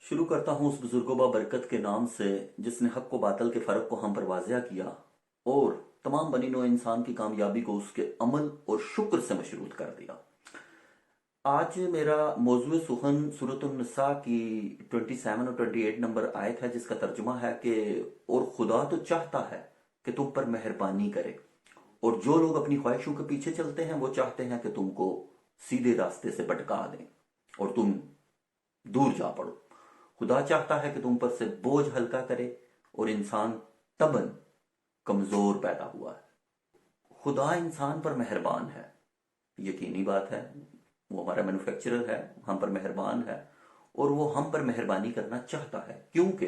शुरू करता हूँ उस बुजुर्गों बरकत के नाम से जिसने हक व बातल के फ़र्क को हम पर वाज़िया किया और तमाम बनी नौ इंसान की कामयाबी को उसके अमल और शुक्र से मशरूत कर दिया। आज मेरा मौजूद सुखन सूरत निसा की 27 और 28 नंबर आयत है, जिसका तर्जुमा है कि और खुदा तो चाहता है कि तुम पर मेहरबानी करे, और जो लोग अपनी ख्वाहिशों के पीछे चलते हैं वो चाहते हैं कि तुमको सीधे रास्ते से भटका दें और तुम दूर जा पड़ो। खुदा चाहता है कि तुम पर से बोझ हल्का करे, और इंसान तबन कमजोर पैदा हुआ है। खुदा इंसान पर मेहरबान है, यकीनी बात है। वो हमारा मैन्युफैक्चरर है, हम पर मेहरबान है, और वो हम पर मेहरबानी करना चाहता है क्योंकि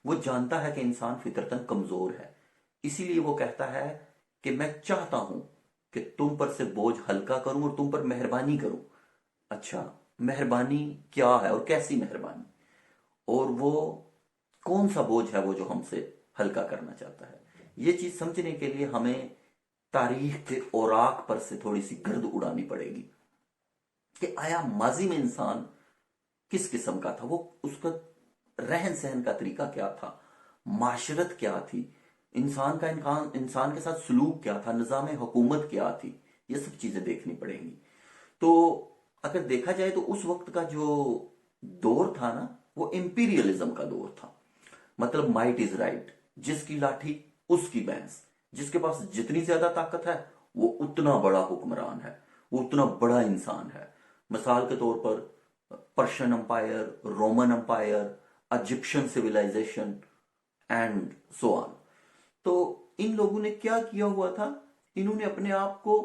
वो जानता है कि इंसान फितरतन कमजोर है। इसीलिए वो कहता है कि मैं चाहता हूं कि तुम पर से बोझ हल्का करूं और तुम पर मेहरबानी करूं। अच्छा, मेहरबानी क्या है और कैसी मेहरबानी, और वो कौन सा बोझ है वो जो हमसे हल्का करना चाहता है? ये चीज समझने के लिए हमें तारीख के औराक पर से थोड़ी सी गर्द उड़ानी पड़ेगी कि आया माजी में इंसान किस किस्म का था, वो उसका रहन सहन का तरीका क्या था, माशरत क्या थी, इंसान का इंसान के साथ सलूक क्या था, निज़ाम हुकूमत क्या थी। ये सब चीजें देखनी पड़ेंगी। तो अगर देखा जाए तो उस वक्त का जो दौर था ना, वो इंपीरियलिज्म का दौर था। मतलब माइट इज राइट, जिसकी लाठी उसकी भैंस, जिसके पास जितनी ज्यादा ताकत है वो उतना बड़ा हुक्मरान है, वो उतना बड़ा इंसान है। मिसाल के तौर पर Persian empire, Roman empire, Egyptian civilisation and so on. तो इन लोगों ने क्या किया हुआ था? इन्होंने अपने आप को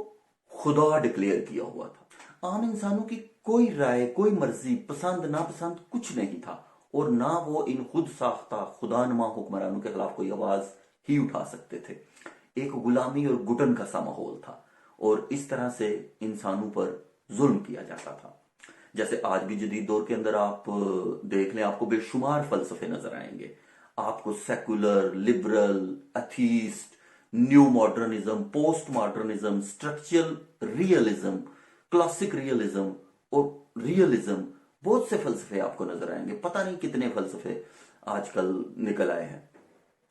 खुदा डिक्लेयर किया हुआ था। आम इंसानों की कोई राय, कोई मर्जी, पसंद नापसंद कुछ नहीं था, और ना वो इन खुद साख्ता खुदानुमा हुक्मरानों के खिलाफ कोई आवाज ही उठा सकते थे। एक गुलामी और घुटन का सा माहौल था, और इस तरह से इंसानों पर जुल्म किया जाता था। जैसे आज भी जदीद दौर के अंदर आप देख लें, आपको बेशुमार फलसफे नजर आएंगे। आपको secular, liberal, atheist, new modernism, post modernism, structural realism, classic realism और रियलिज्म, बहुत से फलसफे आपको नजर आएंगे। पता नहीं कितने फलसफे आजकल निकल आए हैं।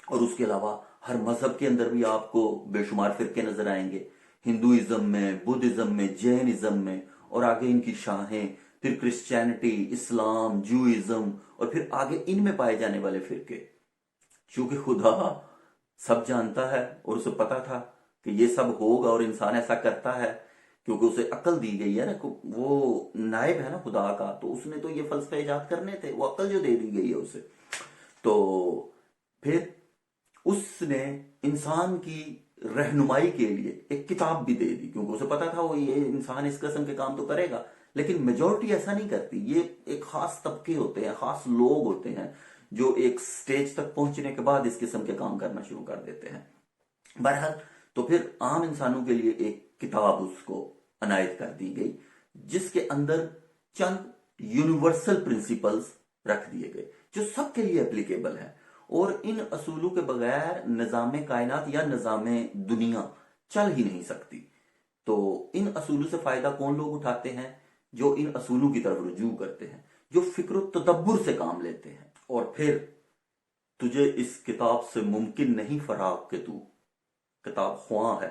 और उसके अलावा हर मजहब के अंदर भी आपको बेशुमार फिरके नजर आएंगे। हिंदुइज्म में, बुद्धिज्म में, जैनिज्म में, और आगे इनकी शाखें, फिर क्रिश्चियनिटी, इस्लाम, जूइज्म, और फिर आगे इनमें पाए जाने वाले फिरके। क्योंकि खुदा सब जानता है और उसे पता था कि ये सब होगा और इंसान ऐसा करता है, क्योंकि उसे अकल दी गई है ना, वो नायब है ना खुदा का, तो उसने तो ये फलसफे इजाद करने थे, वो अकल जो दे दी गई है उसे। तो फिर उसने इंसान की रहनुमाई के लिए एक किताब भी दे दी, क्योंकि उसे पता था वो ये इंसान इस किस्म के काम तो करेगा। लेकिन मेजोरिटी ऐसा नहीं करती। ये एक खास तबके होते हैं, खास लोग होते हैं जो एक स्टेज तक पहुंचने के बाद इस किस्म के काम करना शुरू कर देते हैं। बहरहाल, तो फिर आम इंसानों के लिए एक किताब उसको अनायत कर दी गई, जिसके अंदर चंद यूनिवर्सल प्रिंसिपल्स रख दिए गए जो सबके लिए एप्लीकेबल है। और इन असूलों के बगैर निजाम कायनात या निजाम दुनिया चल ही नहीं सकती। तो इन असूलों से फायदा कौन लोग उठाते हैं? जो इन असूलों की तरफ रुजू करते हैं, जो फिक्र तदब्बुर से काम लेते हैं। और फिर तुझे इस किताब से मुमकिन नहीं फराग कि तू किताब ख्वां है,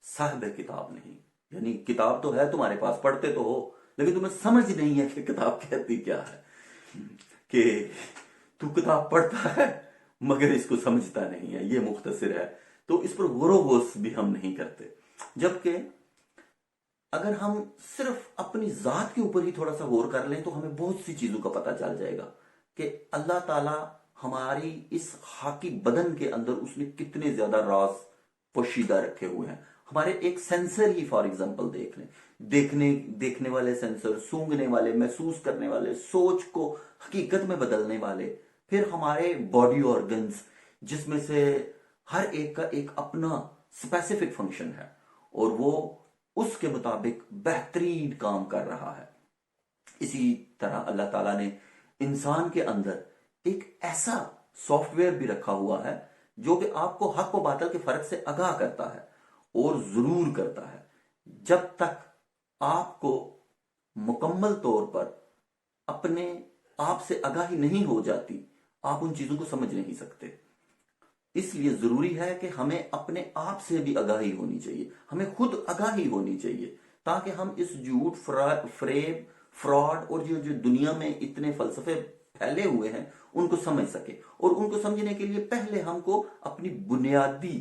साहिब किताब नहीं। यानी किताब तो है तुम्हारे पास, पढ़ते तो हो, लेकिन तुम्हें समझ नहीं है कि किताब कहती क्या है, कि तू किताब पढ़ता है मगर इसको समझता नहीं है, ये मुख्तसर है। तो इस पर गौर गोश भी हम नहीं करते। जबकि अगर हम सिर्फ अपनी जात के ऊपर ही थोड़ा सा गौर कर लें तो हमें बहुत सी चीजों का पता चल जाएगा कि अल्लाह ताला हमारी इस खाकी बदन के अंदर उसने कितने ज्यादा राज पोशीदा रखे हुए हैं। हमारे एक सेंसर ही फॉर एग्जांपल देख लें, देखने वाले सेंसर, सूंघने वाले, महसूस करने वाले, सोच को हकीकत में बदलने वाले, फिर हमारे बॉडी ऑर्गन्स, जिसमें से हर एक का एक अपना स्पेसिफिक फंक्शन है, और वो उसके मुताबिक बेहतरीन काम कर रहा है। इसी तरह अल्लाह ताला ने इंसान के अंदर एक ऐसा सॉफ्टवेयर भी रखा हुआ है जो कि आपको हक व बातल के फर्क से आगाह करता है, और जरूर करता है जब तक आपको मुकम्मल तौर पर अपने آپ سے آگاہی نہیں ہو جاتی آپ ان چیزوں کو سمجھ نہیں سکتے۔ اس لیے ضروری ہے کہ ہمیں اپنے آپ سے بھی آگاہی ہونی چاہیے، ہمیں خود آگاہی ہونی چاہیے، تاکہ ہم اس جھوٹ، فریب، فراڈ اور جو دنیا میں اتنے فلسفے پھیلے ہوئے ہیں ان کو سمجھ سکے۔ اور ان کو سمجھنے کے لیے پہلے ہم کو اپنی بنیادی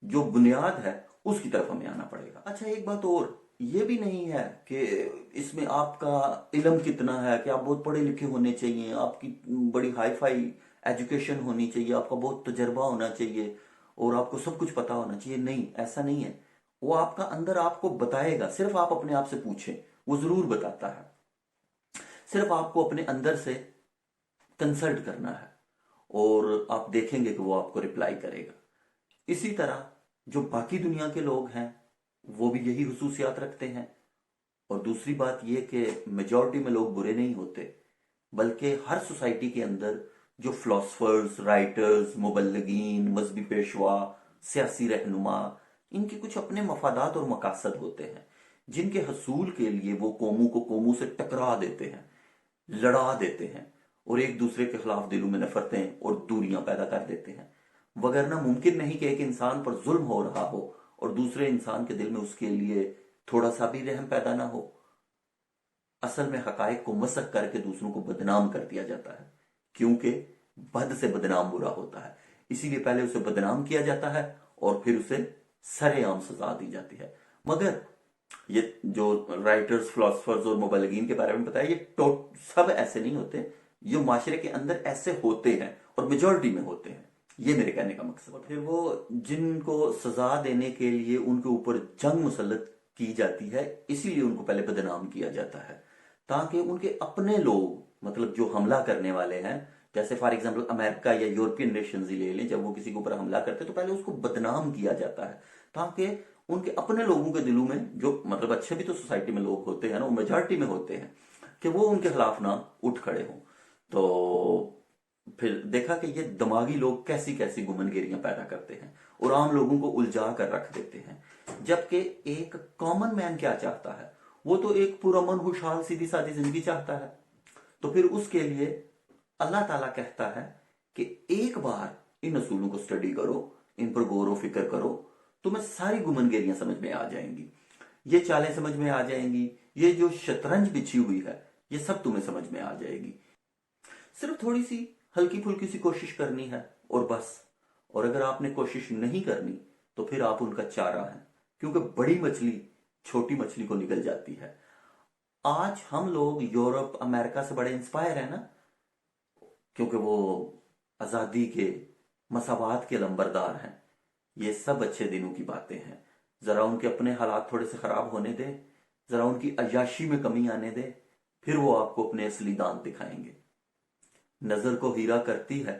جو بنیاد ہے اس کی طرف ہمیں آنا پڑے گا۔ اچھا، ایک بات اور، یہ بھی نہیں ہے کہ اس میں آپ کا علم کتنا ہے، کہ آپ بہت پڑھے لکھے ہونے چاہیے، آپ کی بڑی ہائی فائی ایجوکیشن ہونی چاہیے، آپ کا بہت تجربہ ہونا چاہیے اور آپ کو سب کچھ پتا ہونا چاہیے۔ نہیں، ایسا نہیں ہے۔ وہ آپ کا اندر آپ کو بتائے گا، صرف آپ اپنے آپ سے پوچھیں، وہ ضرور بتاتا ہے۔ صرف آپ کو اپنے اندر سے کنسلٹ کرنا ہے اور آپ دیکھیں گے کہ وہ آپ کو رپلائی کرے گا۔ اسی طرح جو باقی دنیا کے لوگ ہیں وہ بھی یہی خصوصیات رکھتے ہیں۔ اور دوسری بات یہ کہ میجورٹی میں لوگ برے نہیں ہوتے، بلکہ ہر سوسائٹی کے اندر جو فلاسفرز، رائٹرز، مبلغین، مذہبی پیشوا، سیاسی رہنما، ان کے کچھ اپنے مفادات اور مقاصد ہوتے ہیں جن کے حصول کے لیے وہ قوموں کو قوموں سے ٹکرا دیتے ہیں، لڑا دیتے ہیں اور ایک دوسرے کے خلاف دلوں میں نفرتیں اور دوریاں پیدا کر دیتے ہیں۔ وگرنہ ممکن نہیں کہ ایک انسان پر ظلم ہو رہا ہو اور دوسرے انسان کے دل میں اس کے لیے تھوڑا سا بھی رحم پیدا نہ ہو۔ اصل میں حقائق کو مسخ کر کے دوسروں کو بدنام کر دیا جاتا ہے، کیونکہ بد سے بدنام برا ہوتا ہے، اسی لیے پہلے اسے بدنام کیا جاتا ہے اور پھر اسے سر عام سزا دی جاتی ہے۔ مگر یہ جو رائٹرز، فلاسفرز اور مبلغین کے بارے میں بتایا، یہ سب ایسے نہیں ہوتے، یہ معاشرے کے اندر ایسے ہوتے ہیں اور میجورٹی میں ہوتے ہیں، یہ میرے کہنے کا مقصد ہے۔ پھر وہ جن کو سزا دینے کے لیے ان کے اوپر جنگ مسلط کی جاتی ہے، اسی لیے ان کو پہلے بدنام کیا جاتا ہے، تاکہ ان کے اپنے لوگ، مطلب جو حملہ کرنے والے ہیں، جیسے فار ایگزامپل امریکہ یا یورپین نیشنز ہی لے لیں، جب وہ کسی کے اوپر حملہ کرتے تو پہلے اس کو بدنام کیا جاتا ہے، تاکہ ان کے اپنے لوگوں کے دلوں میں، جو مطلب اچھے بھی تو سوسائٹی میں لوگ ہوتے ہیں نا، وہ میجارٹی میں ہوتے ہیں، کہ وہ ان کے خلاف نہ اٹھ کھڑے ہوں۔ تو پھر دیکھا کہ یہ دماغی لوگ کیسی کیسی گمن گیریاں پیدا کرتے ہیں اور عام لوگوں کو الجھا کر رکھ دیتے ہیں، جبکہ ایک کامن مین کیا چاہتا ہے؟ وہ تو ایک پرامن، خوشحال، سیدھی سادی زندگی چاہتا ہے۔ تو پھر اس کے لیے اللہ تعالیٰ کہتا ہے کہ ایک بار ان اصولوں کو سٹڈی کرو، ان پر غور و فکر کرو، تمہیں ساری گمن گیریاں سمجھ میں آ جائیں گی، یہ چالیں سمجھ میں آ جائیں گی، یہ جو شطرنج بچھی ہوئی ہے یہ سب تمہیں سمجھ میں آ جائے گی۔ صرف تھوڑی سی ہلکی پھلکی سی کوشش کرنی ہے اور بس۔ اور اگر آپ نے کوشش نہیں کرنی تو پھر آپ ان کا چارہ ہیں، کیونکہ بڑی مچھلی چھوٹی مچھلی کو نگل جاتی ہے۔ آج ہم لوگ یورپ، امریکہ سے بڑے انسپائر ہیں نا، کیونکہ وہ آزادی کے، مساوات کے لمبردار ہیں۔ یہ سب اچھے دنوں کی باتیں ہیں، ذرا ان کے اپنے حالات تھوڑے سے خراب ہونے دے، ذرا ان کی عیاشی میں کمی آنے دے، پھر وہ آپ کو اپنے اصلی دانت دکھائیں گے۔ نظر کو ہیرا کرتی ہے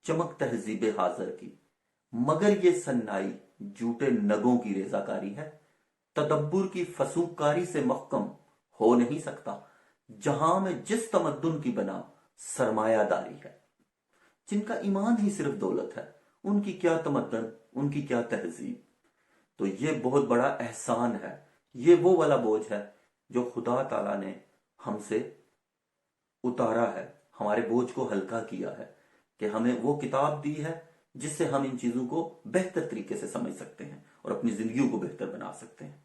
چمک تہذیب حاضر کی، مگر یہ سنائی جھوٹے نگوں کی ریزہ کاری ہے۔ تدبر کی فسوقاری سے محکم ہو نہیں سکتا جہاں میں جس تمدن کی بنا سرمایہ داری ہے۔ جن کا ایمان ہی صرف دولت ہے، ان کی کیا تمدن، ان کی کیا تہذیب۔ تو یہ بہت بڑا احسان ہے، یہ وہ والا بوجھ ہے جو خدا تعالیٰ نے ہم سے اتارا ہے، ہمارے بوجھ کو ہلکا کیا ہے، کہ ہمیں وہ کتاب دی ہے جس سے ہم ان چیزوں کو بہتر طریقے سے سمجھ سکتے ہیں اور اپنی زندگیوں کو بہتر بنا سکتے ہیں۔